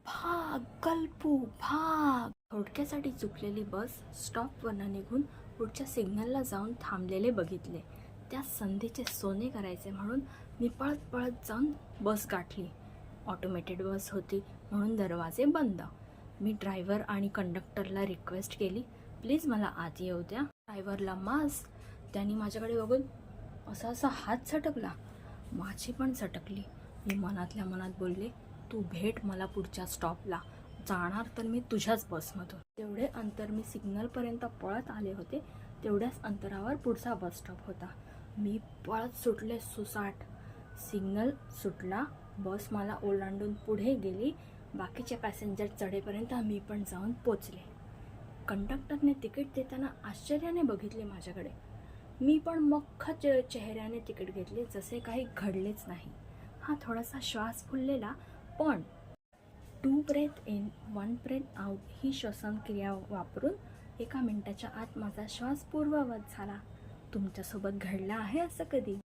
भाग गल्पू भाग. थोडक्यासाठी चुकलेली बस स्टॉपवरनं निघून पुढच्या सिग्नलला जाऊन थांबलेले बघितले. त्या संधीचे सोने करायचे म्हणून मी पळत पळत जाऊन बस गाठली. ऑटोमेटेड बस होती म्हणून दरवाजे बंद. मी ड्रायव्हर आणि कंडक्टरला रिक्वेस्ट केली, प्लीज मला आत येऊ द्या. ड्रायव्हरला मास्क. त्यांनी माझ्याकडे बघून असा हात झटकला. माझी पण झटकली. मी मनातल्या मनात बोलले, तू भेट मला पुढच्या स्टॉपला. जाणार तर मी तुझ्याच बसमधून. तेवढे अंतर मी सिग्नलपर्यंत पळत आले होते. तेवढ्याच अंतरावर पुढचा बस स्टॉप होता. मी पळत सुटले सुसाट. सिग्नल सुटला. बस मला ओलांडून पुढे गेली. बाकीचे पॅसेंजर चढेपर्यंत मी पण जाऊन पोचले. कंडक्टरने तिकीट देताना आश्चर्याने बघितले माझ्याकडे. मी पण मख्ख चेहऱ्याने तिकीट घेतले, जसे काही घडलेच नाही. हा थोडासा श्वास फुललेला, पण 2 ब्रेथ इन 1 ब्रेथ आउट ही श्वसनक्रिया वापरून 1 मिनिटाच्या आत माझा श्वास पूर्ववत झाला. तुमच्यासोबत घडला आहे असं कधी?